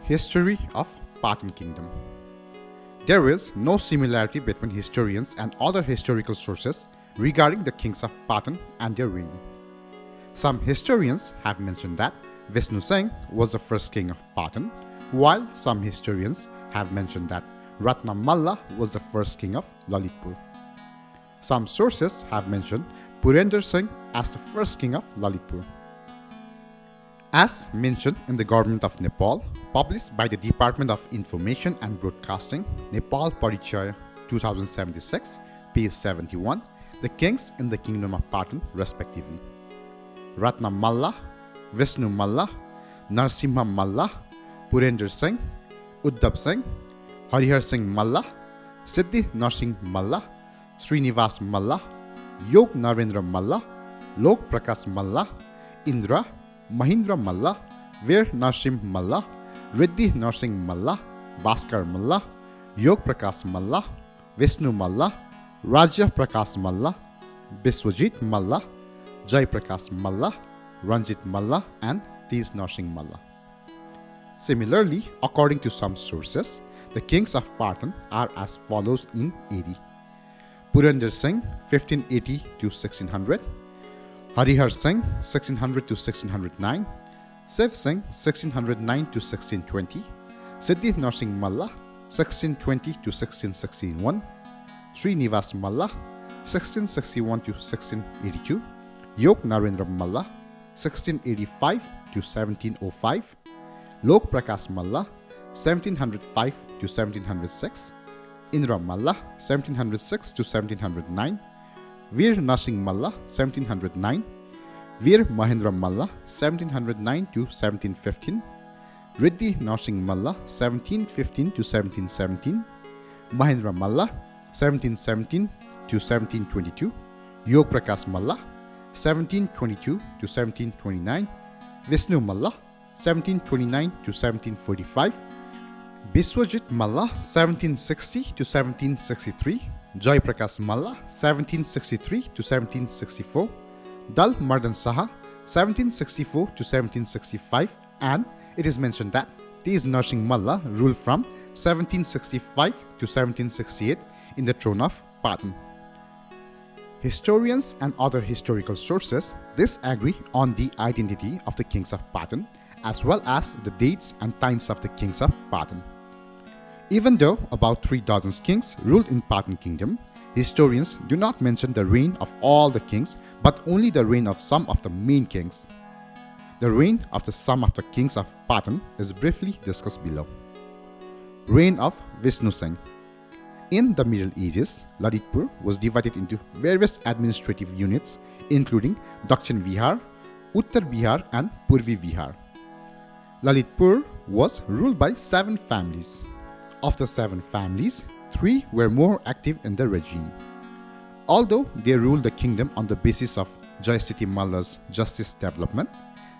History of Patan Kingdom. There is no similarity between historians and other historical sources regarding the kings of Patan and their reign. Some historians have mentioned that Vishnu Singh was the first king of Patan, while some historians have mentioned that Ramallah was the first king of Lalitpur. Some sources have mentioned Purender Singh as the first king of Lalitpur. As mentioned in the Government of Nepal, published by the Department of Information and Broadcasting, Nepal Parichaya 2076, page 71, the kings in the Kingdom of Patan respectively: Ratna Malla, Vishnu Malla, Narsimha Malla, Purender Singh, Uddhav Singh, Harihar Singh Malla, Siddhi Narsingh Malla, Srinivas Malla, Yog Narendra Malla, Lok Prakash Malla, Indra, Mahindra Malla, Veer Narsim Malla, Riddhi Narsingh Malla, Bhaskar Malla, Yog Prakash Malla, Vishnu Malla, Rajya Prakash Malla, Biswajit Malla, Jai Prakash Malla, Ranjit Malla, and Tej Narsingh Malla. Similarly, according to some sources, the kings of Patan are as follows in AD: Purender Singh 1580 to 1600, Harihar Singh 1600 to 1609, Shiv Singh 1609 to 1620, Siddhi Narsingh Malla 1620 to 1661, Srinivas Malla 1661 to 1682, Yog Narendra Malla 1685 to 1705, Lok Prakash Malla 1705 to 1706, Indra Malla 1706 to 1709, Veer Narsingh Malla 1709, Veer Mahendra Malla 1709 to 1715, Riddhi Narsingh Malla 1715 to 1717, Mahendra Malla 1717 to 1722, Yog Prakash Malla 1722 to 1729, Vishnu Malla 1729 to 1745, Biswajit Malla 1760 to 1763, Jai Prakash Malla 1763 to 1764, Dal Mardan Saha 1764 to 1765, and it is mentioned that Tej Narsingh Malla ruled from 1765 to 1768 in the throne of Patan. Historians and other historical sources disagree on the identity of the kings of Patan as well as the dates and times of the kings of Patan. Even though about 3 dozen kings ruled in Patan Kingdom, historians do not mention the reign of all the kings but only the reign of some of the main kings. The reign of some of the kings of Patan is briefly discussed below. Reign of Vishnu Singh. In the Middle Ages, Lalitpur was divided into various administrative units including Dakshin Vihar, Uttar Bihar, and Purvi Bihar. Lalitpur was ruled by 7 families. Of the 7 families, 3 were more active in the regime. Although they ruled the kingdom on the basis of Jayasthiti Malla's justice development,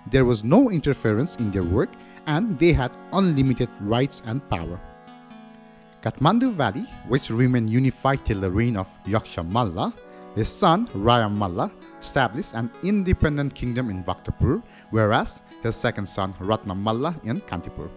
there was no interference in their work and they had unlimited rights and power. Kathmandu Valley, which remained unified till the reign of Yaksha Malla, his son Raya Malla established an independent kingdom in Bhaktapur, whereas his second son Ratna Malla in Kantipur.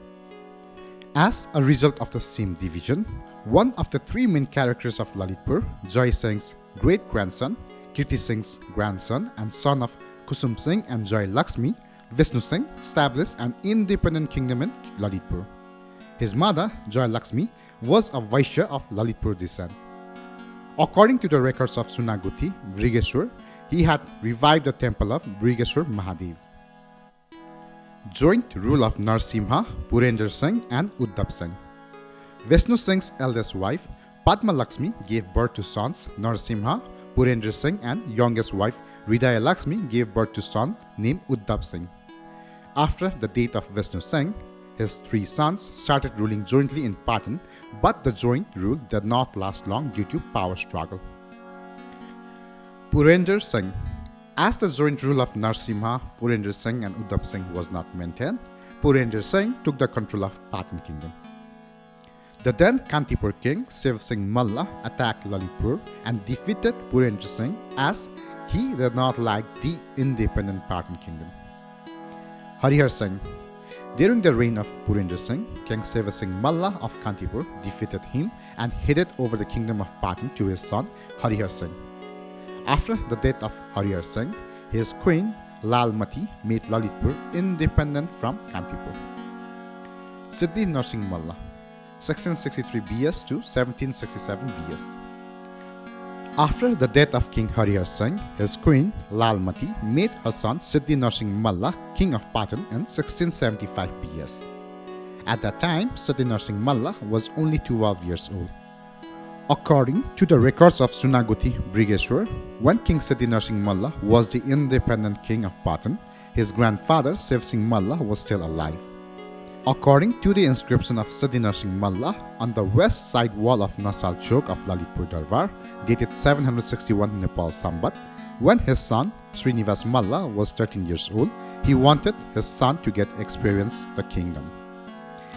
As a result of the same division, one of the 3 main characters of Lalitpur, Jai Singh's great-grandson, Kirti Singh's grandson and son of Kusum Singh and Jai Lakshmi, Vishnu Singh, established an independent kingdom in Lalitpur. His mother, Jai Lakshmi, was a Vaishya of Lalitpur descent. According to the records of Sunaguthi, Brigeshwar, he had revived the temple of Brigeshwar Mahadev. Joint rule of Narsimha, Purender Singh, and Uddhav Singh. Vishnu Singh's eldest wife, Padma Lakshmi, gave birth to sons Narsimha, Purender Singh, and youngest wife, Hridaya Lakshmi, gave birth to son named Uddhav Singh. After the death of Vishnu Singh, his 3 sons started ruling jointly in Patan, but the joint rule did not last long due to power struggle. Purender Singh. As the joint rule of Narsimha, Purender Singh and Uddhav Singh was not maintained, Purender Singh took the control of Patan Kingdom. The then Kantipur king Shiv Singh Malla attacked Lalitpur and defeated Purender Singh as he did not like the independent Patan Kingdom. Harihar Singh. During the reign of Purendra Singh, King Seva Singh Malla of Kantipur defeated him and handed over the kingdom of Patan to his son Harihar Singh. After the death of Harihar Singh, his queen Lalmati made Lalitpur independent from Kantipur. Siddhi Narsingh Malla, 1663 BS to 1767 BS. After the death of King Harihar Singh, his queen Lalmati made her son Siddhi Narsingh Malla king of Patan in 1675 BS. At that time, Siddhi Narsingh Malla was only 12 years old. According to the records of Sunaguti Brigeshwar, when King Siddhi Narsingh Malla was the independent king of Patan, his grandfather Sev Singh Malla was still alive. According to the inscription of Siddhi Narsingh Malla on the west side wall of Nasal Chowk of Lalitpur Darbar, dated 761 Nepal Sambat, when his son Srinivas Malla was 13 years old, he wanted his son to get experience the kingdom.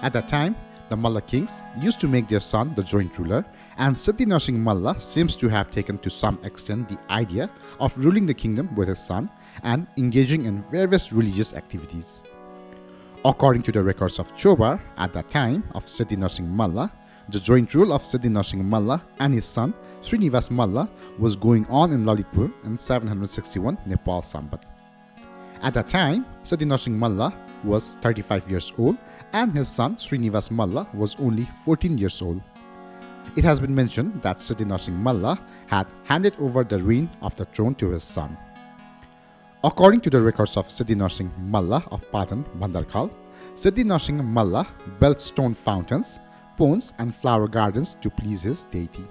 At that time, the Malla kings used to make their son the joint ruler, and Siddhi Narsingh Malla seems to have taken to some extent the idea of ruling the kingdom with his son and engaging in various religious activities. According to the records of Chobar, at that time of Siddhi Narsingh Malla, the joint rule of Siddhi Narsingh Malla and his son Srinivas Malla was going on in Lalitpur in 761 Nepal Sambat. At that time, Siddhi Narsingh Malla was 35 years old and his son Srinivas Malla was only 14 years old. It has been mentioned that Siddhi Narsingh Malla had handed over the reign of the throne to his son. According to the records of Siddhi Narsingh Malla of Patan Bhandarkal, Siddhi Narsingh Malla built stone fountains, ponds and flower gardens to please his deity.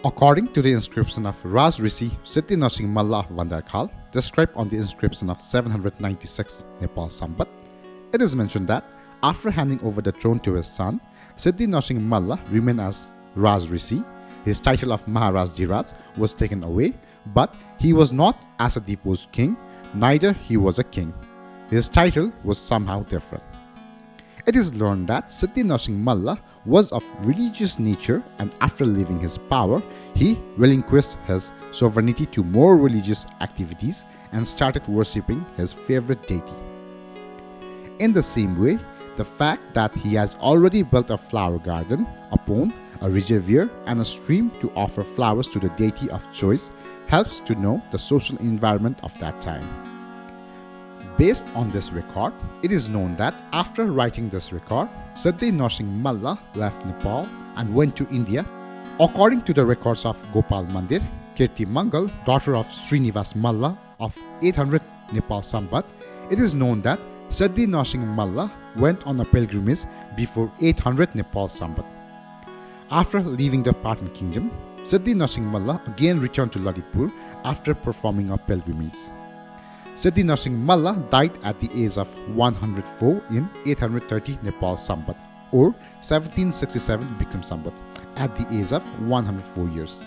According to the inscription of Raj Rishi Siddhi Narsingh Malla of Bhandarkal, described on the inscription of 796 Nepal Sambat, it is mentioned that after handing over the throne to his son, Siddhi Narsingh Malla remained as Raj Rishi. His title of Maharaj Dhiraj was taken away, but he was not as a deposed king, neither he was a king. His title was somehow different. It is learned that Siddhi Narsingh Malla was of religious nature, and after leaving his power, he relinquished his sovereignty to more religious activities and started worshipping his favorite deity. In the same way, the fact that he has already built a flower garden, a pond, a reservoir, and a stream to offer flowers to the deity of choice helps to know the social environment of that time. Based on this record, it is known that after writing this record, Siddhi Narsingh Malla left Nepal and went to India. According to the records of Gopal Mandir, Kirti Mangal, daughter of Srinivas Malla of 800 Nepal Sambat, it is known that Siddhi Narsingh Malla went on a pilgrimage before 800 Nepal Sambat. After leaving the Patan Kingdom, Siddhi Narsingh Malla again returned to Lalitpur after performing a pilgrimage. Siddhi Narsingh Malla died at the age of 104 in 830 Nepal Sambat or 1767 Bikram Sambat at the age of 104 years.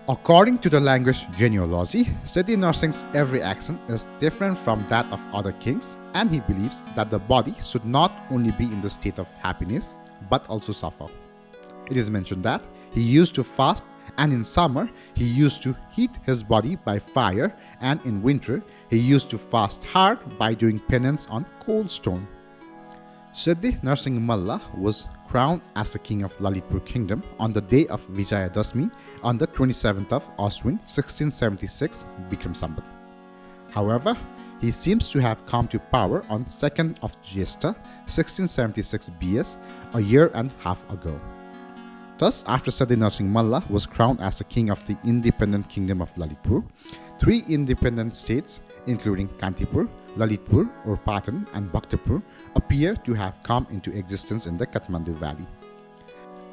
According to the language genealogy, Siddhi Narsingh's every action is different from that of other kings, and he believes that the body should not only be in the state of happiness but also suffer. It is mentioned that he used to fast, and in summer he used to heat his body by fire, and in winter he used to fast hard by doing penance on cold stone. Siddhi Narsingh Malla was crowned as the king of Lalitpur Kingdom on the day of Vijayadashmi on the 27th of Ashwin 1676 Bikram Sambat. However, he seems to have come to power on 2nd of Jyeshtha 1676 BS, a year and a half ago. Thus, after Siddhi Narsingh Malla was crowned as the king of the independent kingdom of Lalitpur, 3 independent states, including Kantipur, Lalitpur or Patan and Bhaktapur, appear to have come into existence in the Kathmandu Valley.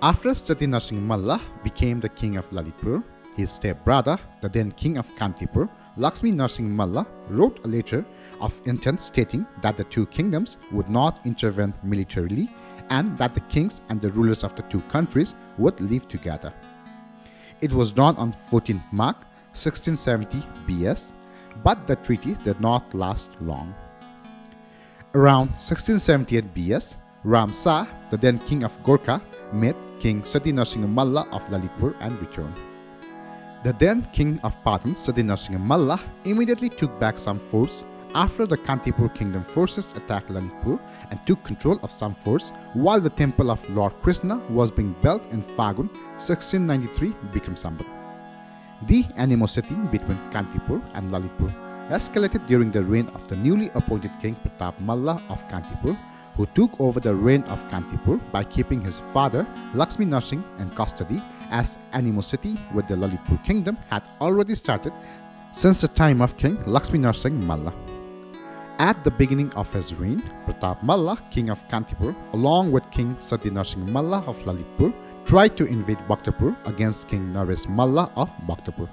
After Siddhi Narsingh Malla became the king of Lalitpur, his stepbrother, the then king of Kantipur, Lakshmi Narsingh Malla, wrote a letter of intent stating that the 2 kingdoms would not intervene militarily and that the kings and the rulers of the 2 countries would live together. It was done on 14th March 1670 BS, but the treaty did not last long. Around 1678 BS, Ram Shah, the then king of Gorkha, met King Siddhi Narsingh Malla of Lalitpur and returned. The then king of Patan, Siddhi Narsingh Malla, immediately took back some forts after the Kantipur kingdom forces attacked Lalitpur and took control of some force while the temple of Lord Krishna was being built in Phagun 1693 Bikram Sambat. The animosity between Kantipur and Lalitpur escalated during the reign of the newly appointed King Pratap Malla of Kantipur, who took over the reign of Kantipur by keeping his father Lakshmi Narsingh in custody, as animosity with the Lalitpur kingdom had already started since the time of King Lakshmi Narsingh Malla. At the beginning of his reign, Pratap Malla, king of Kantipur, along with King Sati Narsingh Malla of Lalitpur, tried to invade Bhaktapur against King Naresh Malla of Bhaktapur.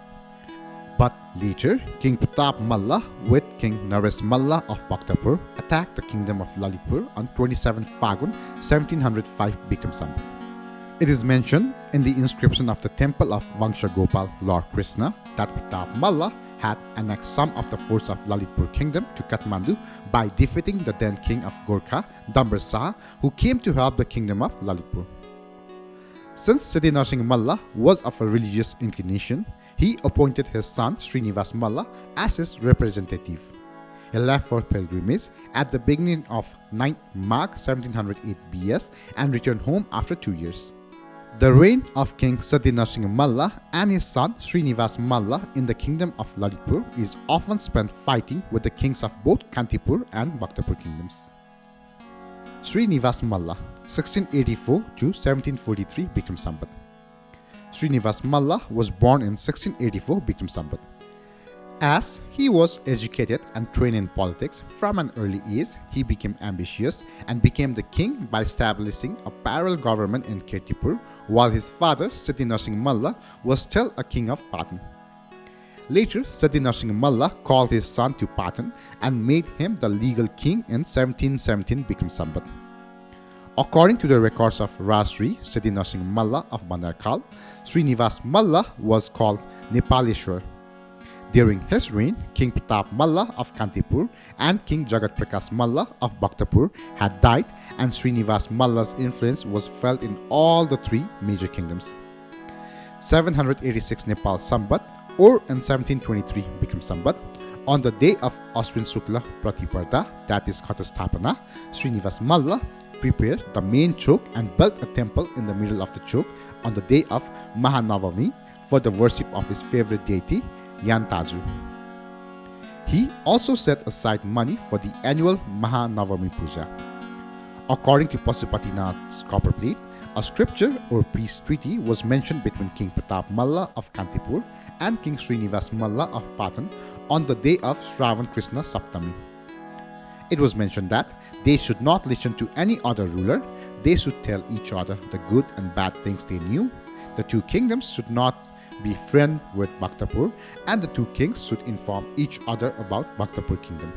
But later, King Pratap Malla with King Naresh Malla of Bhaktapur attacked the kingdom of Lalitpur on 27 Phagun 1705 Bikram Sambat. It is mentioned in the inscription of the temple of Vangsha Gopal Lord Krishna that Pratap Malla had annexed some of the force of Lalitpur kingdom to Kathmandu by defeating the then king of Gorkha, Dambar Shah, who came to help the kingdom of Lalitpur. Since Siddhi Narsingh Malla was of a religious inclination, he appointed his son Srinivas Malla as his representative. He left for pilgrimage at the beginning of 9th March 1708 BS and returned home after 2 years. The reign of King Siddhi Narsingh Malla and his son Srinivas Malla in the kingdom of Lalitpur is often spent fighting with the kings of both Kantipur and Bhaktapur kingdoms. Srinivas Malla, 1684 to 1743 Bikram Sambat. Srinivas Malla was born in 1684 Bikram Sambat. As he was educated and trained in politics from an early age, he became ambitious and became the king by establishing a parallel government in Kirtipur, while his father, Siddhi Narsingh Malla, was still a king of Patan. Later, Siddhi Narsingh Malla called his son to Patan and made him the legal king in 1717 Bikram Sambat. According to the records of Rajri Siddhi Narsingh Malla of Bandarkal, Srinivas Malla was called Nepaleshwar. During his reign, King Pratap Malla of Kantipur and King Jagat Prakash Malla of Bhaktapur had died, and Srinivas Malla's influence was felt in all the three major kingdoms. 786 Nepal Sambat, or in 1723 Bikram Sambat, on the day of Ashwin Shukla Pratiparda, that is Khatastapana, Srinivas Malla prepared the main chowk and built a temple in the middle of the chowk on the day of Mahanavami for the worship of his favorite deity, Yantaju. He also set aside money for the annual Mahanavami Puja. According to Pasupatinath's copper plate, a scripture or peace treaty was mentioned between King Pratap Malla of Kantipur and King Srinivas Malla of Patan on the day of Shravan Krishna Saptami. It was mentioned that they should not listen to any other ruler, they should tell each other the good and bad things they knew, the two kingdoms should not be friends with Bhaktapur, and the two kings should inform each other about Bhaktapur kingdom.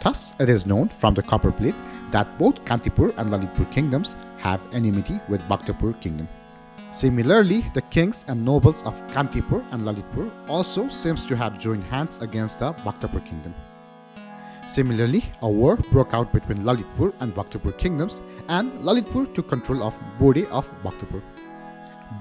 Thus, it is known from the copper plate that both Kantipur and Lalitpur kingdoms have enmity with Bhaktapur kingdom. Similarly, the kings and nobles of Kantipur and Lalitpur also seems to have joined hands against the Bhaktapur kingdom. Similarly, a war broke out between Lalitpur and Bhaktapur kingdoms, and Lalitpur took control of Bode of Bhaktapur.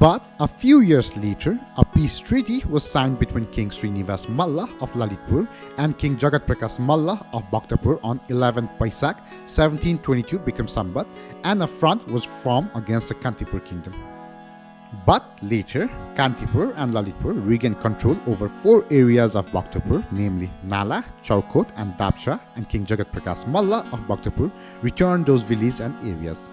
But a few years later, a peace treaty was signed between King Srinivas Malla of Lalitpur and King Jagat Prakash Malla of Bhaktapur on 11 Paisak 1722 Bikram Sambat, and a front was formed against the Kantipur kingdom. But later, Kantipur and Lalitpur regained control over 4 areas of Bhaktapur, namely Nala, Chaukot and Dabsha, and King Jagat Prakash Malla of Bhaktapur returned those villages and areas.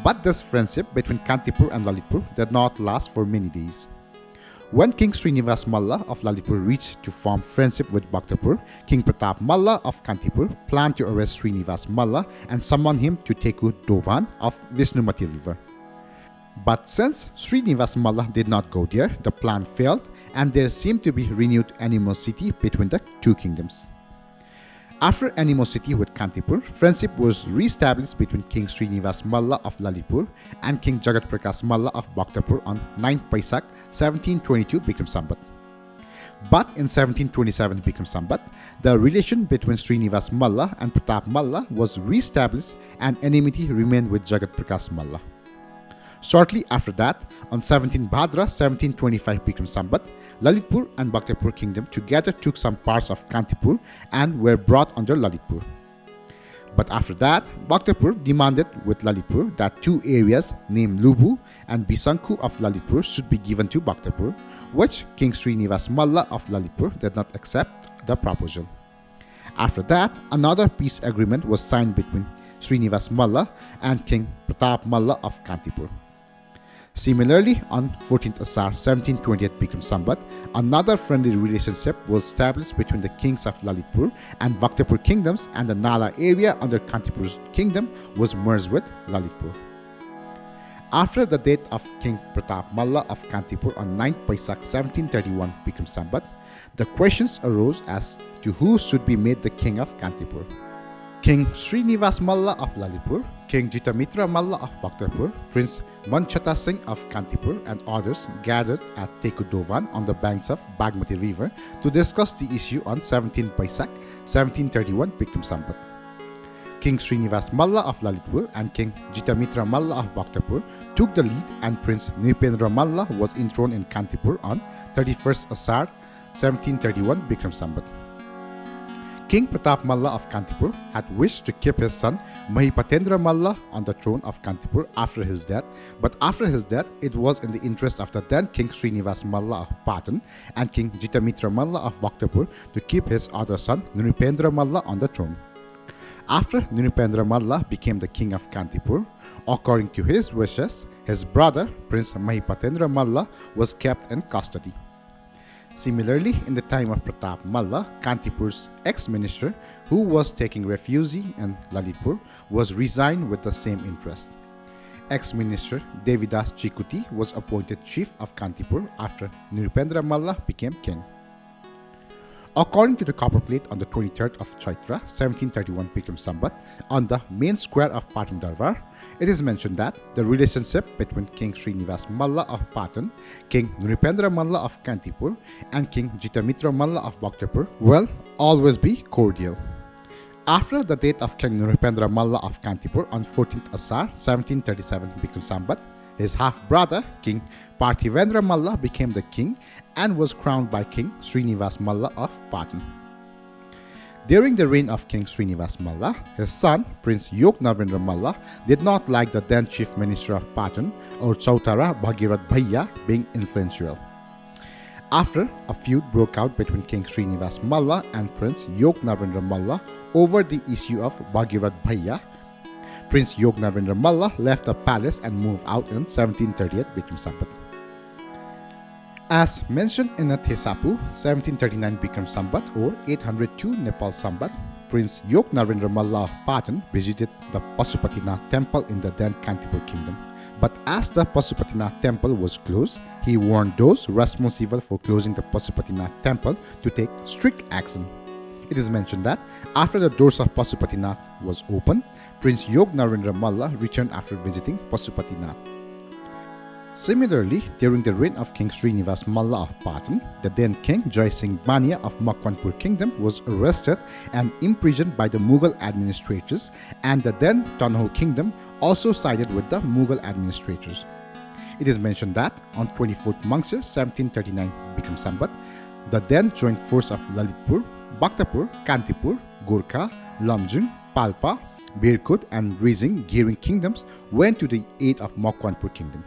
But this friendship between Kantipur and Lalitpur did not last for many days. When King Srinivas Malla of Lalitpur reached to form friendship with Bhaktapur, King Pratap Malla of Kantipur planned to arrest Srinivas Malla and summon him to Teku Dovan of Vishnumati river. But since Srinivas Malla did not go there, the plan failed and there seemed to be renewed animosity between the two kingdoms. After animosity with Kantipur, friendship was re-established between King Srinivas Malla of Lalitpur and King Jagat Prakash Malla of Bhaktapur on 9 Paisak 1722 Bikram Sambat. But in 1727 Bikram Sambat, the relation between Srinivas Malla and Pratap Malla was re-established and enmity remained with Jagat Prakash Malla. Shortly after that, on 17 Bhadra 1725 Bikram Sambat, Lalitpur and Bhaktapur kingdom together took some parts of Kantipur and were brought under Lalitpur. But after that, Bhaktapur demanded with Lalitpur that two areas named Lubu and Bisanku of Lalitpur should be given to Bhaktapur, which King Srinivas Malla of Lalitpur did not accept the proposal. After that, another peace agreement was signed between Srinivas Malla and King Pratap Malla of Kantipur. Similarly, on 14th Asar 1728 Bikram Sambat, another friendly relationship was established between the kings of Lalitpur and Bhaktapur kingdoms, and the Nala area under Kantipur's kingdom was merged with Lalitpur. After the death of King Pratap Malla of Kantipur on 9th Paisak 1731 Bikram Sambat, the questions arose as to who should be made the king of Kantipur. King Srinivas Malla of Lalitpur, King Jitamitra Malla of Bhaktapur, Prince Manchata Singh of Kantipur, and others gathered at Tekudovan on the banks of Bagmati River to discuss the issue on 17 Paisak 1731 Bikram Sambat. King Srinivas Malla of Lalitpur and King Jitamitra Malla of Bhaktapur took the lead, and Prince Nripendra Malla was enthroned in Kantipur on 31st Asar 1731 Bikram Sambat. King Pratap Malla of Kantipur had wished to keep his son Mahipatendra Malla on the throne of Kantipur after his death, but after his death, it was in the interest of the then King Srinivas Malla of Patan and King Jitamitra Malla of Bhaktapur to keep his other son Nripendra Malla on the throne. After Nripendra Malla became the king of Kantipur, according to his wishes, his brother Prince Mahipatendra Malla was kept in custody. Similarly, in the time of Pratap Malla, Kantipur's ex-minister, who was taking refuge in Lalitpur, was resigned with the same interest. Ex-minister Devidas Chikuti was appointed chief of Kantipur after Nripendra Malla became king. According to the copper plate on the 23rd of Chaitra, 1731 Bikram Sambat, on the main square of Patan Darbar, it is mentioned that the relationship between King Srinivas Malla of Patan, King Nripendra Malla of Kantipur, and King Jitamitra Malla of Bhaktapur will always be cordial. After the death of King Nripendra Malla of Kantipur on 14th Asar 1737 Bikram Sambat, his half-brother, King Parthivendra Malla, became the king and was crowned by King Srinivas Malla of Patan. During the reign of King Srinivas Malla, his son, Prince Yoknavan Malla, did not like the then chief minister of Patan, or Chautara Bhagirath Bhaiya, being influential. After a feud broke out between King Srinivas Malla and Prince Yoknavan Malla over the issue of Bhagirath Bhaiya, Prince Yoknavan Malla left the palace and moved out in 1738 Bikram Sambat. As mentioned in the Thesapu 1739 Bikram Sambat or 802 Nepal Sambat, Prince Yoknavan Malla of Patan visited the Pasupatinath temple in the then Kantipur kingdom. But as the Pasupatinath temple was closed, he warned those responsible for closing the Pasupatinath temple to take strict action. It is mentioned that after the doors of Pasupatinath was opened, Prince Yoknavan Malla returned after visiting Pasupatinath. Similarly, during the reign of King Srinivas Malla of Patan, the then King Jai Singh Bania of Makwanpur Kingdom was arrested and imprisoned by the Mughal administrators, and the then Tanho Kingdom also sided with the Mughal administrators. It is mentioned that on 24th Mangsir 1739 Bikram Sambat, the then joint force of Lalitpur, Bhaktapur, Kantipur, Gorkha, Lamjung, Palpa, Birkut and Rizing Giring kingdoms went to the aid of Makwanpur Kingdom.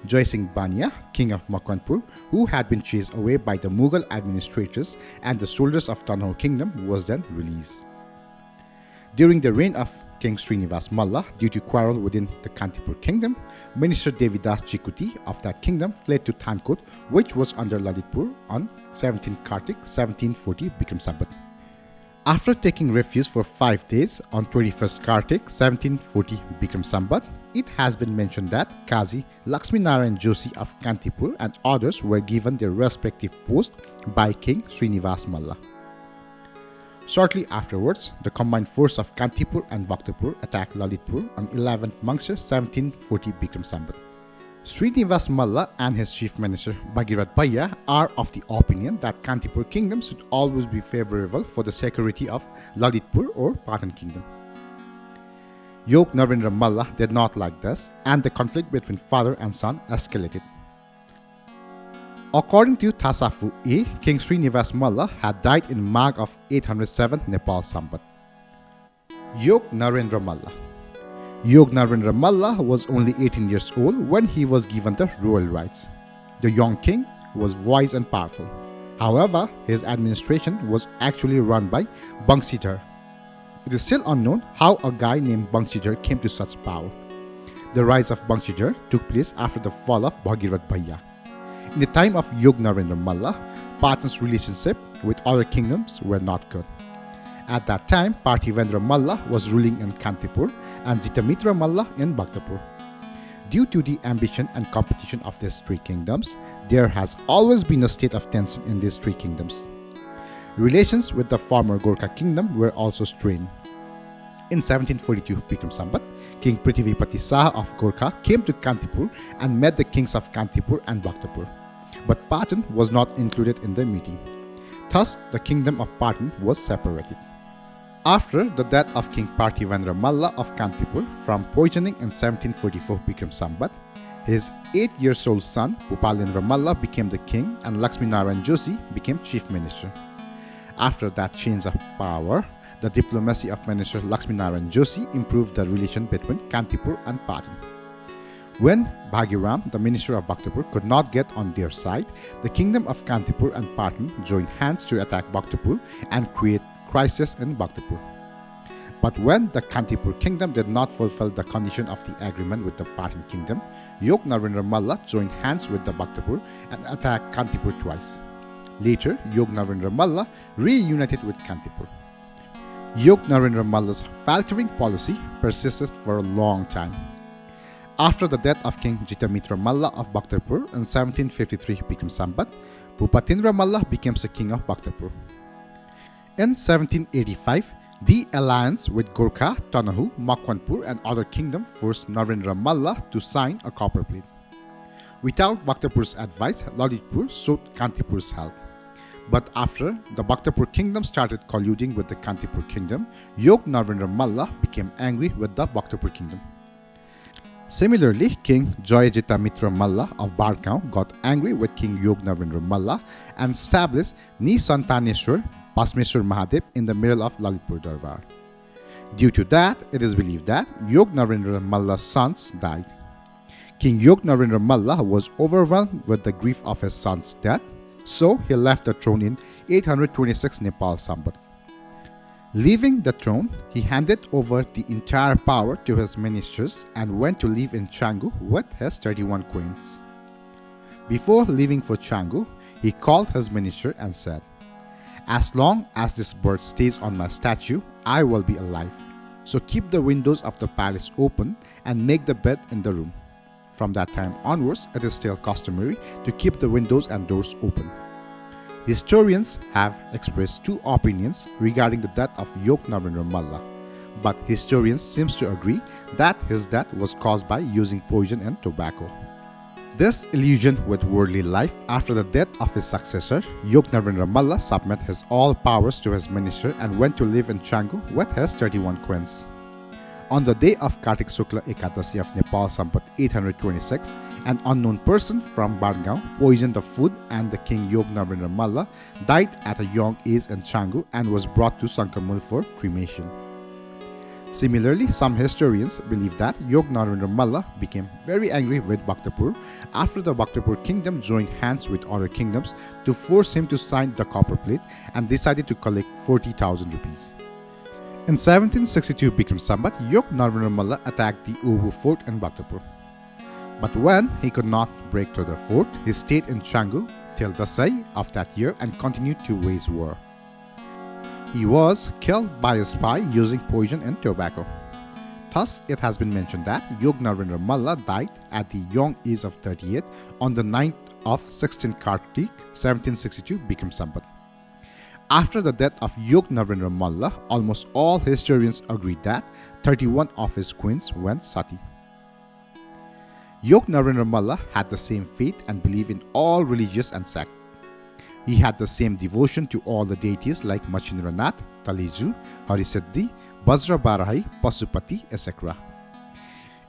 Jai Singh Bania, king of Makwanpur, who had been chased away by the Mughal administrators and the soldiers of Tanho Kingdom, was then released. During the reign of King Srinivas Malla, due to quarrel within the Kantipur Kingdom, Minister Devidas Chikuti of that kingdom fled to Thankot, which was under Lalitpur, on 17 Kartik 1740 Bikram Sambat. After taking refuge for 5 days on 21st Kartik 1740 Bikram Sambat, it has been mentioned that Kazi Lakshminarayan Joshi of Kantipur and others were given their respective posts by King Srinivas Malla. Shortly afterwards, the combined force of Kantipur and Bhaktapur attacked Lalitpur on 11th Mangsir 1740 Bikram Sambat. Srinivas Malla and his chief minister Bhagirath Bhaiya are of the opinion that Kantipur kingdom should always be favorable for the security of Lalitpur or Patan kingdom. Yoknavan Ramallah did not like this, and the conflict between father and son escalated. According to Tasafu A, King Srinivas Malla had died in Magh of 807 Nepal Sambat. Yoknavan Ramallah. Yoknavan Ramallah was only 18 years old when he was given the royal rights. The young king was wise and powerful. However, his administration was actually run by Bangshidhar. It is still unknown how a guy named Bangshidhar came to such power. The rise of Bangshidhar took place after the fall of Bhagirath Bhaiya. In the time of Yoknavan Ramallah, Patan's relationship with other kingdoms were not good. At that time, Parthivendra Malla was ruling in Kantipur and Jitamitra Malla in Bhaktapur. Due to the ambition and competition of these three kingdoms, there has always been a state of tension in these three kingdoms. Relations with the former Gorkha kingdom were also strained. In 1742 Bikram Sambat, King Prithivipati Saha of Gorkha came to Kantipur and met the kings of Kantipur and Bhaktapur. But Patan was not included in the meeting. Thus, the kingdom of Patan was separated. After the death of King Parthivendra Malla of Kantipur from poisoning in 1744 Bikram Sambat, his 8-year-old son Bhupalendra Malla became the king and Lakshmi Narayan Joshi became chief minister. After that change of power, the diplomacy of Minister Lakshmi Narayan Joshi improved the relation between Kantipur and Patan. When Bhagiram, the minister of Bhaktapur, could not get on their side, the kingdom of Kantipur and Patan joined hands to attack Bhaktapur and create crisis in Bhaktapur. But when the Kantipur kingdom did not fulfill the condition of the agreement with the Patan kingdom, Yoknavan Malla joined hands with the Bhaktapur and attacked Kantipur twice. Later, Yoknavan Malla reunited with Kantipur. Yoknavan Malla's faltering policy persisted for a long time. After the death of King Jitamitra Malla of Bhaktapur in 1753 Bikram Sambat, Bhupatendra Malla became the king of Bhaktapur. In 1785, the alliance with Gorkha, Tanahu, Makwanpur and other kingdoms forced Narendra Malla to sign a copper plate. Without Bhaktapur's advice, Lalitpur sought Kantipur's help. But after the Bhaktapur kingdom started colluding with the Kantipur kingdom, Yoknavan Malla became angry with the Bhaktapur kingdom. Similarly, King Joyajita Mitra Malla of Bargaon got angry with King Yoknavan Malla and established Nisantaneshwar Bhasmeshwar Mahadev in the middle of Lalitpur Darbar. Due to that, it is believed that Yoknavan Malla's sons died. King Yoknavan Malla was overwhelmed with the grief of his son's death, so he left the throne in 826 Nepal Sambat. Leaving the throne, he handed over the entire power to his ministers and went to live in Canggu with his 31 queens. Before leaving for Canggu, he called his minister and said, "As long as this bird stays on my statue, I will be alive. So keep the windows of the palace open and make the bed in the room." From that time onwards, it is still customary to keep the windows and doors open. Historians have expressed two opinions regarding the death of Yoknavan Malla, but historians seem to agree that his death was caused by using poison and tobacco. This illusion with worldly life, after the death of his successor, Yoknavan Malla submitted his all powers to his minister and went to live in Canggu with his 31 queens. On the day of Kartik Shukla Ekadasi of Nepal Sambat 826, an unknown person from Bargaon poisoned the food and the king Yoknavan Malla died at a young age in Canggu and was brought to Sankamul for cremation. Similarly, some historians believe that Yoknavan Malla became very angry with Bhaktapur after the Bhaktapur kingdom joined hands with other kingdoms to force him to sign the copper plate and decided to collect 40,000 rupees. In 1762 Bikram Sambat, Yoknavan Malla attacked the Obu fort in Bhaktapur. But when he could not break through the fort, he stayed in Canggu till Dasai of that year and continued to wage war. He was killed by a spy using poison and tobacco. Thus, it has been mentioned that Yoknavan Malla died at the young age of 38 on the 9th of 16th Kartik 1762 Bikram Sambat. After the death of Yoknavan Malla, almost all historians agree that 31 of his queens went sati. Yoknavan Malla had the same faith and belief in all religious and sect. He had the same devotion to all the deities like Machindranath, Taliju, Harisiddhi, Vajrabarahai, Pasupati, etc.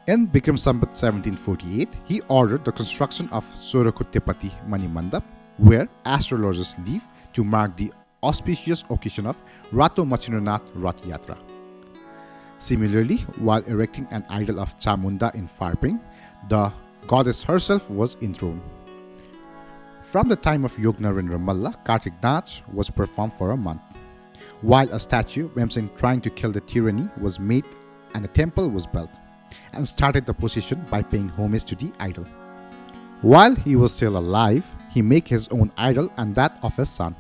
In Bikram Sambat 1748, he ordered the construction of Sorakuttepati Manimandap, where astrologers live to mark the auspicious occasion of Rato Machindranath Rath Yatra. Similarly, while erecting an idol of Chamunda in Pharping, the goddess herself was enthroned. From the time of Yoknavan Ramallah, Kartik Nach was performed for a month, while a statue representing trying to kill the tyranny was made and a temple was built, and started the procession by paying homage to the idol. While he was still alive, he made his own idol and that of his son.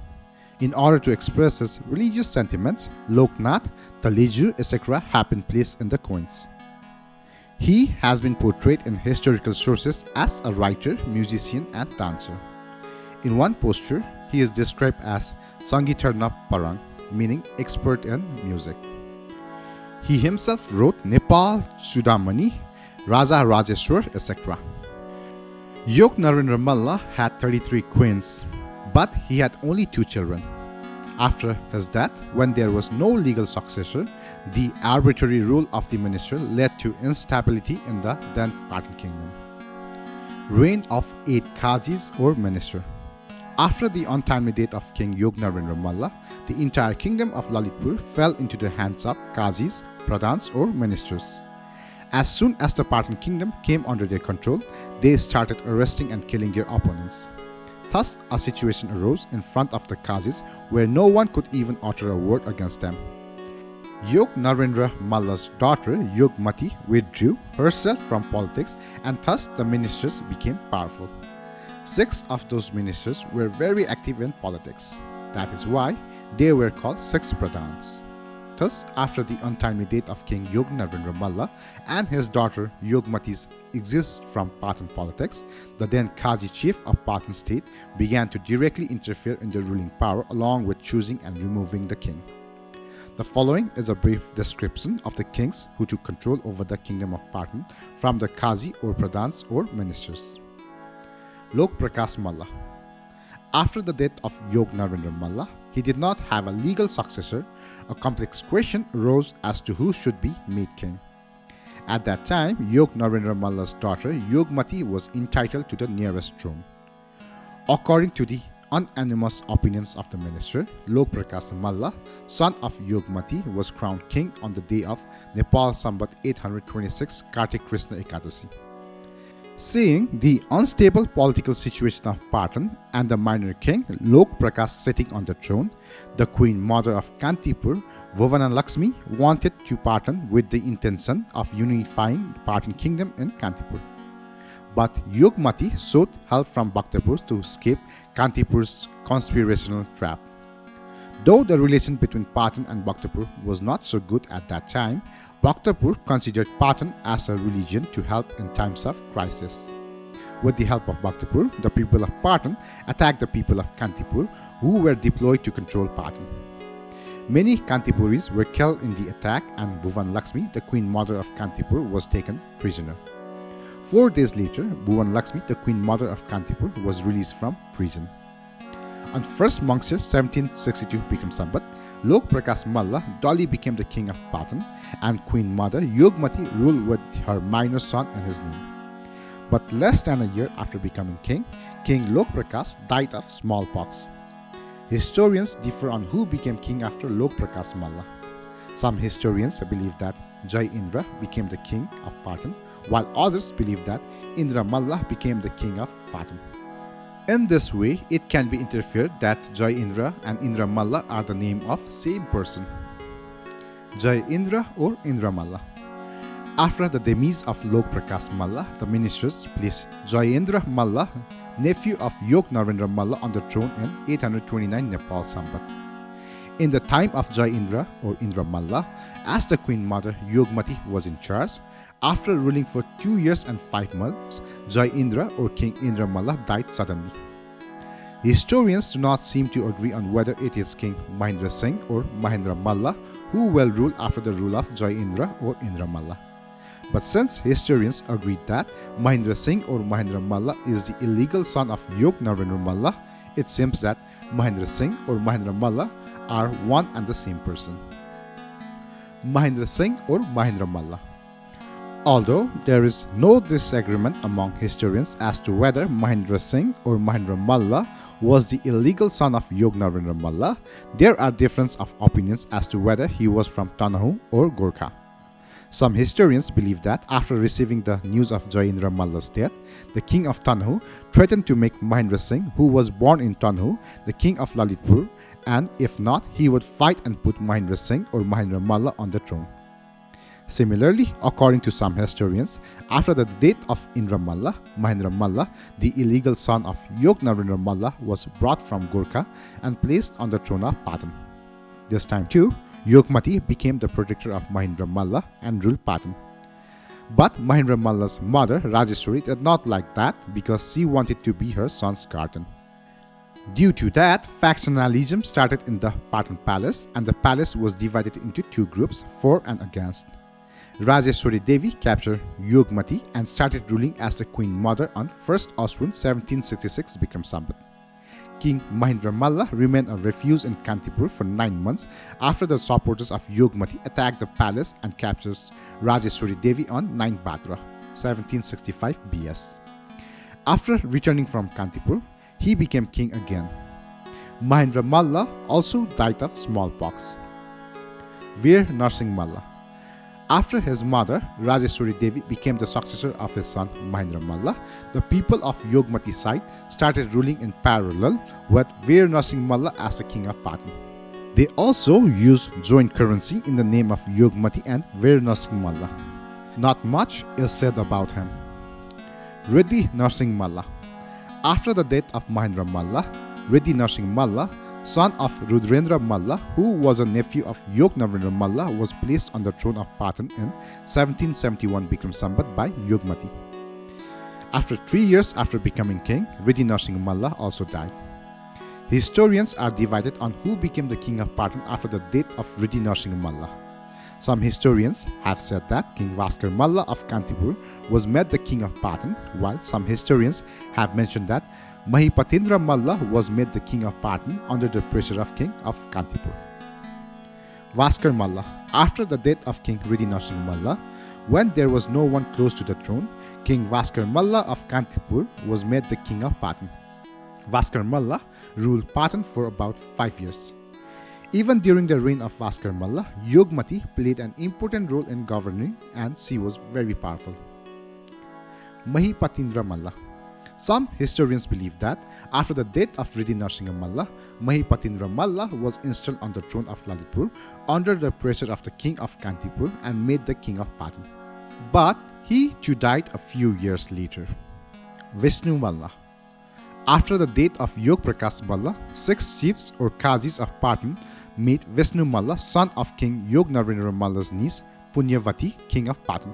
In order to express his religious sentiments, Loknath, Taliju, etc. have been placed in the coins. He has been portrayed in historical sources as a writer, musician, and dancer. In one posture, he is described as Sangitarna Parang, meaning expert in music. He himself wrote Nepal, Chudamani, Raja Rajeshwar, etc. Yoknavan Ramallah had 33 queens, but he had only 2 children. After his death, when there was no legal successor, the arbitrary rule of the minister led to instability in the then Patan Kingdom. Reign of 8 Qazis or minister. After the untimely death of King Yoknavan Ramallah, the entire kingdom of Lalitpur fell into the hands of Qazis, Pradhans or ministers. As soon as the Patan Kingdom came under their control, they started arresting and killing their opponents. Thus, a situation arose in front of the Qazis where no one could even utter a word against them. Yoknarendra Mallah's daughter Yogmati withdrew herself from politics, and thus the ministers became powerful. 6 of those ministers were very active in politics. That is why they were called 6 Pradhans. Thus, after the untimely death of King Yoknavan Ramallah and his daughter Yogmati's exit from Patan politics, the then Qazi chief of Patan state began to directly interfere in the ruling power along with choosing and removing the king. The following is a brief description of the kings who took control over the kingdom of Patan from the Qazi or Pradhans or ministers. Lok Prakash Malla. After the death of Yoknavan Ramallah, he did not have a legal successor. A complex question arose as to who should be made king. At that time, Yoknavan Ramallah's daughter Yogmati was entitled to the nearest throne. According to the unanimous opinions of the minister, Lok Prakash Malla, son of Yogmati, was crowned king on the day of Nepal Sambat 826 Kartik Krishna Ekadasi. Seeing the unstable political situation of Patan and the minor king Lok Prakash sitting on the throne, the queen mother of Kantipur, Bhuvana Lakshmi, wanted to Patan with the intention of unifying the Patan kingdom in Kantipur. But Yogmati sought help from Bhaktapur to escape Kantipur's conspirational trap. Though the relation between Patan and Bhaktapur was not so good at that time, Bhaktapur considered Patan as a religion to help in times of crisis. With the help of Bhaktapur, the people of Patan attacked the people of Kantipur, who were deployed to control Patan. Many Kantipuris were killed in the attack, and Bhuvan Lakshmi, the queen mother of Kantipur, was taken prisoner. 4 days later, Bhuvan Lakshmi, the queen mother of Kantipur, was released from prison. On 1st Mangsir 1762 Bikram Sambat, Lok Prakash Malla duly became the king of Patan, and queen mother Yogmati ruled with her minor son in his name. But less than a year after becoming king, King Lok Prakash died of smallpox. Historians differ on who became king after Lok Prakash Malla. Some historians believe that Jai Indra became the king of Patan, while others believe that Indra Malla became the king of Patan. In this way, it can be inferred that Jai Indra and Indra Malla are the name of same person. Jai Indra or Indra Malla. After the demise of Lok Prakash Malla, the ministers placed Jai Indra Malla, nephew of Yoknavan Malla, on the throne in 829 Nepal Sambat. In the time of Jai Indra or Indra Malla, as the queen mother Yogmati was in charge, after ruling for 2 years and 5 months, Jai Indra or King Indra Malla died suddenly. Historians do not seem to agree on whether it is King Mahendra Singh or Mahendra Malla who will rule after the rule of Jai Indra or Indra Malla. But since historians agreed that Mahendra Singh or Mahendra Malla is the illegal son of Yoknavan Malla, it seems that Mahendra Singh or Mahendra Malla are one and the same person. Mahendra Singh or Mahendra Malla. Although there is no disagreement among historians as to whether Mahendra Singh or Mahendra Malla was the illegal son of Yoknavan Malla, there are differences of opinions as to whether he was from Tanahu or Gorkha. Some historians believe that after receiving the news of Jayendra Malla's death, the king of Tanahu threatened to make Mahendra Singh, who was born in Tanahu, the king of Lalitpur, and if not, he would fight and put Mahendra Singh or Mahendra Malla on the throne. Similarly, according to some historians, after the death of Indra Malla, Mahendra Malla, the illegal son of Yoknavan Malla, was brought from Gorkha and placed on the throne of Patan. This time too, Yokmati became the protector of Mahendra Malla and ruled Patan. But Mahendra Malla's mother, Rajeshwari, did not like that because she wanted to be her son's guardian. Due to that, factionalism started in the Patan palace, and the palace was divided into two groups, for and against. Rajeshwari Devi captured Yogmati and started ruling as the Queen Mother on 1st Ashwin 1766 Bikram Sambat. King Mahendra Malla remained a refuge in Kantipur for 9 months after the supporters of Yogmati attacked the palace and captured Rajeshwari Devi on 9 Bhadra 1765 BS. After returning from Kantipur, he became king again. Mahendra Malla also died of smallpox. Veer Narsingh Malla. After his mother, Rajeshwari Devi, became the successor of his son Mahendra Malla, the people of Yogmati side started ruling in parallel with Veer Narsingh Malla as the king of Patan. They also used joint currency in the name of Yogmati and Veer Narsingh Malla. Not much is said about him. Reddy Narsingh Malla. After the death of Mahendra Malla, Reddy Narsingh Malla, son of Rudrendra Malla, who was a nephew of Yoknavan Malla, was placed on the throne of Patan in 1771 Bikram Sambat by Yogmati. After 3 years after becoming king, Reddy Narsingh Malla also died. Historians are divided on who became the king of Patan after the death of Reddy Narsingh Malla. Some historians have said that King Vaskar Malla of Kantipur was made the king of Patan, while some historians have mentioned that Mahipatindra Malla was made the king of Patan under the pressure of king of Kantipur. Vaskar Malla. After the death of King Reddy Narsingh Malla, when there was no one close to the throne, King Vaskar Malla of Kantipur was made the king of Patan. Vaskar Malla ruled Patan for about 5 years. Even during the reign of Vaskar Malla, Yogmati played an important role in governing, and she was very powerful. Mahipatindra Malla. Some historians believe that after the death of Reddy Narsingh Malla, Mahipatindra Malla was installed on the throne of Lalitpur under the pressure of the king of Kantipur and made the king of Patan. But he too died a few years later. Vishnu Malla. After the death of Yog Prakash Malla, 6 chiefs or Qazis of Patan met Vishnu Malla, son of King Yognarendra Malla's niece, Punyavati, king of Patan.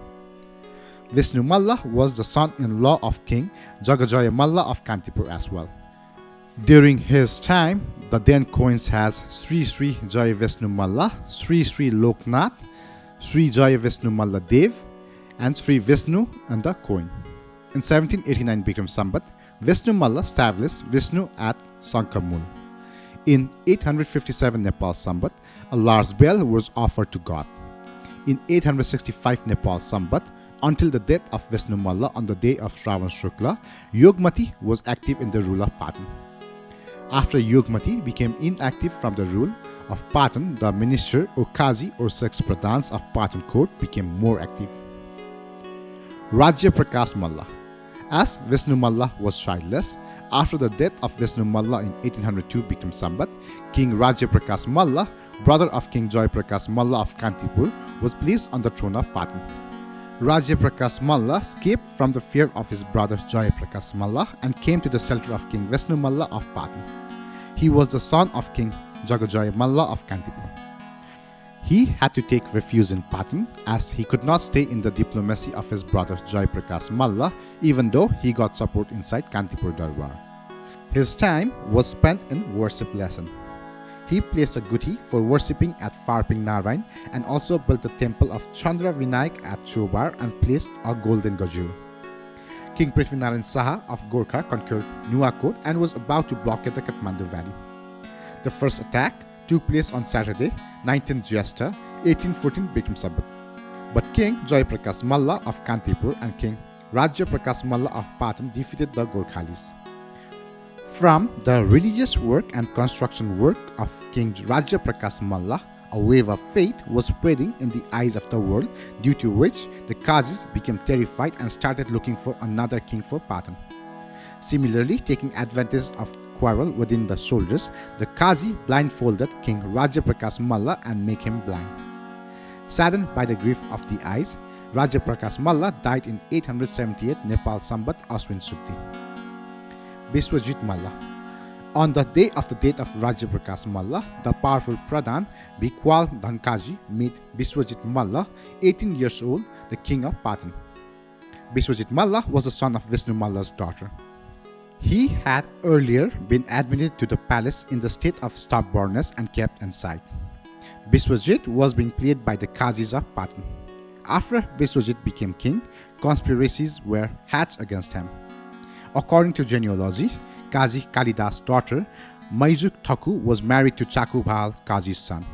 Vishnu Malla was the son-in-law of King Jagajaya Malla of Kantipur as well. During his time, the then coins has Sri Sri Jaya Vishnu Malla, Sri Sri Loknath, Sri Jaya Vishnu Malla Dev, and Sri Vishnu and the coin. In 1789 Bikram Sambat, Vishnu Malla established Vishnu at Sankamul. In 857 Nepal Sambat, a large bell was offered to God. In 865 Nepal Sambat, until the death of Vishnu Malla on the day of Shravan Shukla, Yogmati was active in the rule of Patan. After Yogmati became inactive from the rule of Patan, the minister or Qazi or 6 Pradhans of Patan court became more active. Rajya Prakash Malla. As Vishnu Malla was childless, after the death of Vishnu Malla in 1802 Bikram Sambat, King Rajya Prakash Malla, brother of King Joy Prakash Malla of Kantipur, was placed on the throne of Patan. Rajya Prakash Malla escaped from the fear of his brother Joy Prakash Malla and came to the shelter of King Vishnu Malla of Patan. He was the son of King Jagajaya Malla of Kantipur. He had to take refuge in Patan as he could not stay in the diplomacy of his brother Joy Prakash Malla, even though he got support inside Kantipur Darbar. His time was spent in worship lesson. He placed a guthi for worshipping at Farping Narayan and also built the temple of Chandra Vinayak at Chobar and placed a golden gajur. King Prithvinarayan Saha of Gorkha conquered Nuwakot and was about to blockade the Kathmandu Valley. The first attack took place on Saturday, 19th Jyeshtha, 1814 Bikram Sambat. But King Joy Prakash Malla of Kantipur and King Rajya Prakash Malla of Patan defeated the Gorkhalis. From the religious work and construction work of King Rajya Prakash Malla, a wave of faith was spreading in the eyes of the world, due to which the Qazis became terrified and started looking for another king for Patan. Similarly, taking advantage of quarrel within the soldiers, the Qazi blindfolded King Rajya Prakash Malla and made him blind. Saddened by the grief of the eyes, Rajya Prakash Malla died in 878 Nepal Sambat Aswin Sutti. Biswajit Malla. On the day of the death of Rajya Prakash Malla, the powerful Pradhan Bikwal Dhankaji made Biswajit Malla, 18 years old, the king of Patan. Biswajit Malla was the son of Vishnu Malla's daughter. He had earlier been admitted to the palace in the state of stubbornness and kept inside. Biswajit was being played by the Qazis of Patan. After Biswajit became king, conspiracies were hatched against him. According to genealogy, Qazi Kalidas' daughter, Maiju Thaku, was married to Chaku Bhal Qazi's son.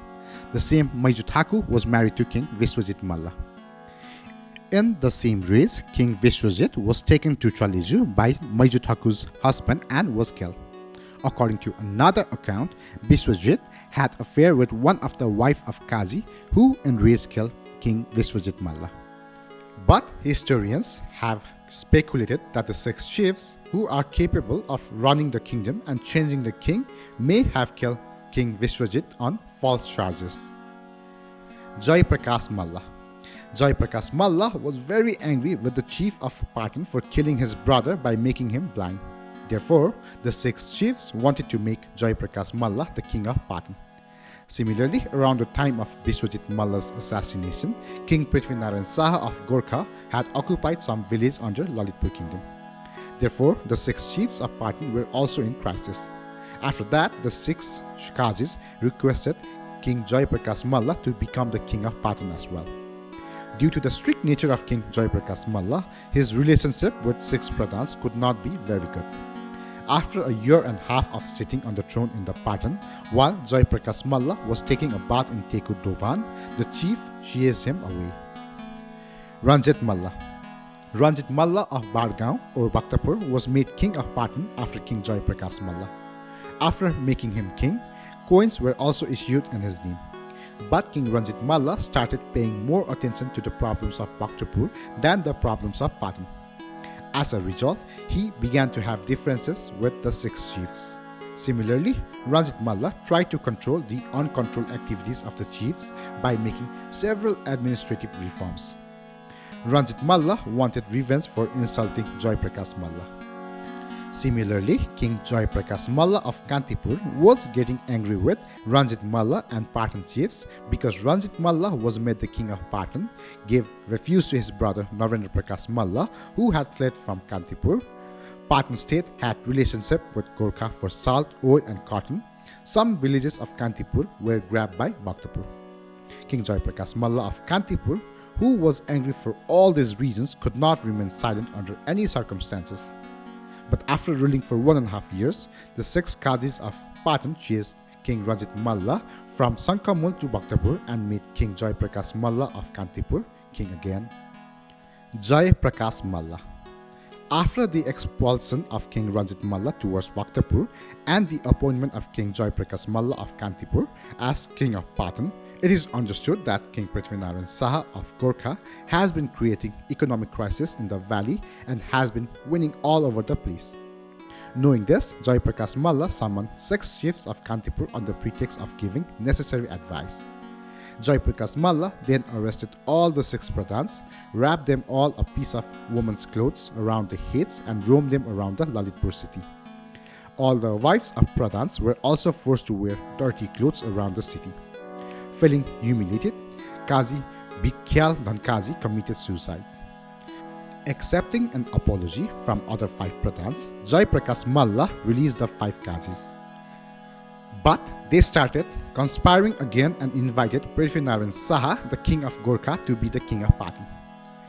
The same Maiju Thaku was married to King Biswajit Malla. In the same race, King Biswajit was taken to Chaliju by Maiju Thaku's husband and was killed. According to another account, Biswajit had an affair with one of the wife of Qazi, who in race killed King Biswajit Malla. But historians have speculated that the 6 chiefs who are capable of running the kingdom and changing the king may have killed King Biswajit on false charges. Joy Prakash Malla. Joy Prakash Malla was very angry with the chief of Patan for killing his brother by making him blind. Therefore, the 6 chiefs wanted to make Joy Prakash Malla the king of Patan. Similarly, around the time of Biswajit Malla's assassination, King Prithvinarayan Saha of Gorkha had occupied some village under Lalitpur kingdom. Therefore, the 6 chiefs of Patan were also in crisis. After that, the 6 Qazis requested King Joy Prakash Malla to become the king of Patan as well. Due to the strict nature of King Joy Prakash Malla, his relationship with 6 Pradhans could not be very good. After a year and a half of sitting on the throne in the Patan, while Joy Prakash Malla was taking a bath in Teku Dovan, the chief chased him away. Ranjit Malla. Ranjit Malla of Bargaon or Bhaktapur was made king of Patan after King Joy Prakash Malla. After making him king, coins were also issued in his name. But King Ranjit Malla started paying more attention to the problems of Bhaktapur than the problems of Patan. As a result, he began to have differences with the 6 chiefs. Similarly, Ranjit Malla tried to control the uncontrolled activities of the chiefs by making several administrative reforms. Ranjit Malla wanted revenge for insulting Joy Prakash Malla. Similarly, King Joy Prakash Malla of Kantipur was getting angry with Ranjit Malla and Patan chiefs because Ranjit Malla was made the king of Patan, gave refuge to his brother Narendra Prakash Malla, who had fled from Kantipur. Patan state had relationship with Gorkha for salt, oil and cotton. Some villages of Kantipur were grabbed by Bhaktapur. King Joy Prakash Malla of Kantipur, who was angry for all these reasons, could not remain silent under any circumstances. But after ruling for 1.5 years, the 6 Qazis of Patan chased King Ranjit Malla from Sankamul to Bhaktapur and made King Joy Prakash Malla of Kantipur king again. Joy Prakash Malla. After the expulsion of King Ranjit Malla towards Bhaktapur and the appointment of King Joy Prakash Malla of Kantipur as king of Patan, it is understood that King Prithvinarayan Saha of Gorkha has been creating economic crisis in the valley and has been winning all over the place. Knowing this, Joy Prakash Malla summoned 6 chiefs of Kantipur on the pretext of giving necessary advice. Joy Prakash Malla then arrested all the 6 Pradhans, wrapped them all a piece of woman's clothes around the heads and roamed them around the Lalitpur city. All the wives of Pradhans were also forced to wear dirty clothes around the city. Feeling humiliated, Qazi Bikhyal Dhankaji committed suicide. Accepting an apology from other 5 Pradhans, Joy Prakash Malla released the 5 Qazis. But they started conspiring again and invited Prithvinarayan Saha, the king of Gorkha, to be the king of Patan.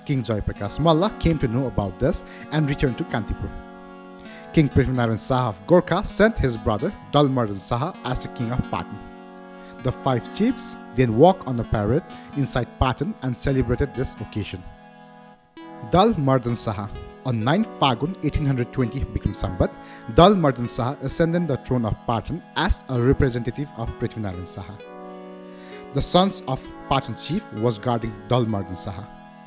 King Joy Prakash Malla came to know about this and returned to Kantipur. King Prithvinarayan Saha of Gorkha sent his brother Dalmardan Saha as the king of Patan. The 5 chiefs then walked on a parade inside Patan and celebrated this occasion. Dal Mardan Saha. On 9 Fagun 1820 Bikram Sambat, Dal Mardan Saha ascended the throne of Patan as a representative of Prithvinarayan Saha. The sons of Patan chief was guarding Dal Mardan Saha.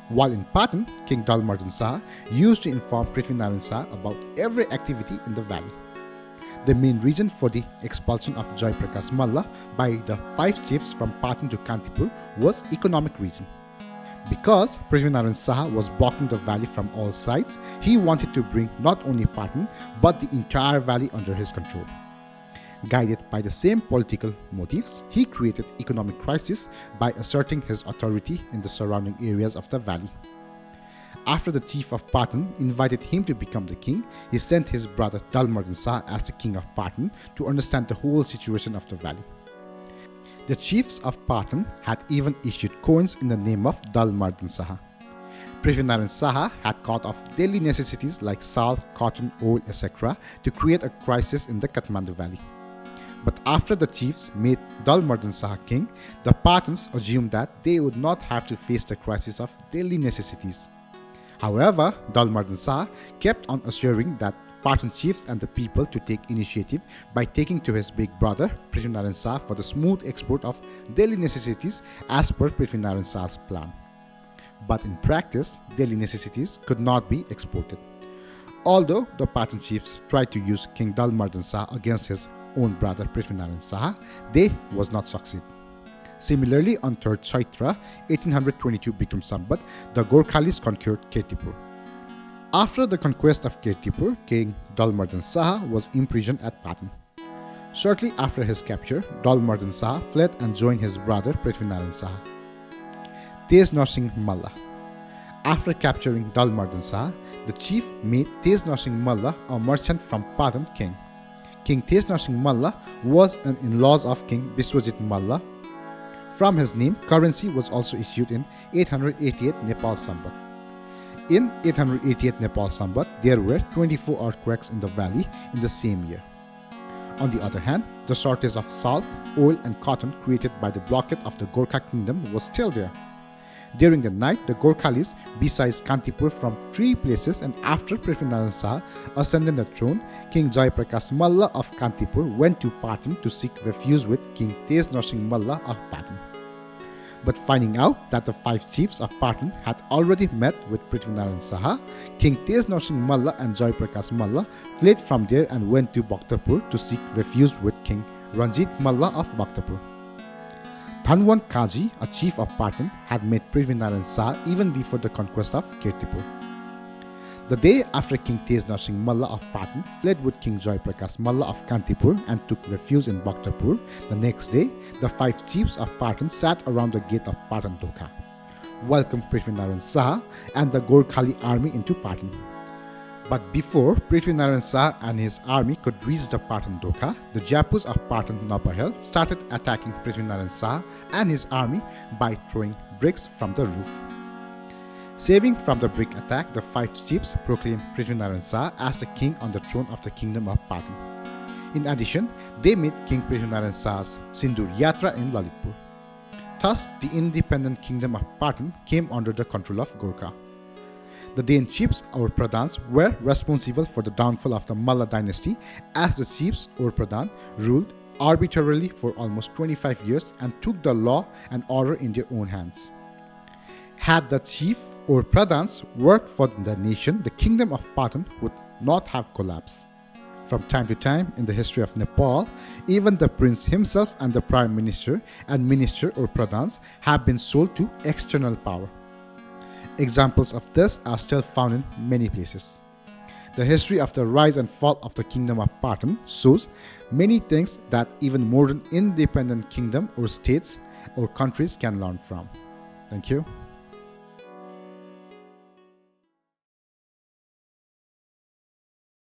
While in Patan, King Dal Mardan Saha used to inform Prithvinarayan Saha about every activity in the valley. The main reason for the expulsion of Jai Prakash Malla by the 5 chiefs from Patan to Kantipur was economic reason. Because Prithvinarayan Saha was blocking the valley from all sides, he wanted to bring not only Patan but the entire valley under his control. Guided by the same political motives, he created economic crisis by asserting his authority in the surrounding areas of the valley. After the chief of Patan invited him to become the king, he sent his brother Dal Mardan Saha as the king of Patan to understand the whole situation of the valley. The chiefs of Patan had even issued coins in the name of Dal Mardan Saha. Prithvinarayan Saha had cut off daily necessities like salt, cotton, oil, etc. to create a crisis in the Kathmandu valley. But after the chiefs made Dal Mardan Saha king, the Patans assumed that they would not have to face the crisis of daily necessities. However, Dal Mardan Saha kept on assuring that Patan chiefs and the people to take initiative by taking to his big brother Prithvinarayan Saha for the smooth export of daily necessities as per Prithvinarayan Saha's plan. But in practice, daily necessities could not be exported. Although the Patan chiefs tried to use King Dal Mardan Saha against his own brother Prithvinarayan Saha, they was not succeed. Similarly, on 3rd Chaitra 1822 Bikram Sambat, the Gorkhalis conquered Kirtipur. After the conquest of Kirtipur, King Dal Mardan Saha was imprisoned at Patan. Shortly after his capture, Dal Mardan Saha fled and joined his brother Prithvinarayan Saha. Tej Narsingh Malla. After capturing Dal Mardan Saha, the chief made Tej Narsingh Malla a merchant from Patan king. King Tej Narsingh Malla was an in-laws of King Biswajit Malla. From his name, currency was also issued in 888 Nepal Sambat. In 888 Nepal Sambat, there were 24 earthquakes in the valley in the same year. On the other hand, the shortage of salt, oil and cotton created by the blockade of the Gorkha kingdom was still there. During the night, the Gorkhalis besieged Kantipur from 3 places, and after Prithvinarayan Saha ascended the throne, King Jai Prakash Malla of Kantipur went to Patan to seek refuge with King Tej Narsingh Malla of Patan. But finding out that the 5 chiefs of Patan had already met with Prithvinarayan Saha, King Tej Narsingh Malla and Jai Prakash Malla fled from there and went to Bhaktapur to seek refuge with King Ranjit Malla of Bhaktapur. Thanwan Kaji, a chief of Patan, had met Prithvinarayan Saha even before the conquest of Kirtipur. The day after King Tej Narsingh Malla of Patan fled with King Jai Prakash Malla of Kantipur and took refuge in Bhaktapur, the next day, the 5 chiefs of Patan sat around the gate of Patan Dokha, welcomed Prithvinarayan Saha and the Gorkhali army into Patan. But before Prithvinarayan Saha and his army could reach the Patan Dokha, the Japus of Patan Nabahel started attacking Prithvinarayan Saha and his army by throwing bricks from the roof. Saving from the brick attack, the 5 chiefs proclaimed Prithvinarayan Saha as the king on the throne of the kingdom of Patan. In addition, they made King Prithvinarayan Saha's Sindur Yatra in Lalitpur. Thus, the independent kingdom of Patan came under the control of Gorkha. The then chiefs or Pradhans were responsible for the downfall of the Malla dynasty, as the chiefs or Pradhan ruled arbitrarily for almost 25 years and took the law and order in their own hands. Had the chief or Pradhans worked for the nation, the kingdom of Patan would not have collapsed. From time to time in the history of Nepal, even the prince himself and the prime minister and minister or Pradhans have been sold to external power. Examples of this are still found in many places. The history of the rise and fall of the kingdom of Patan shows many things that even modern independent kingdom or states or countries can learn from. Thank you.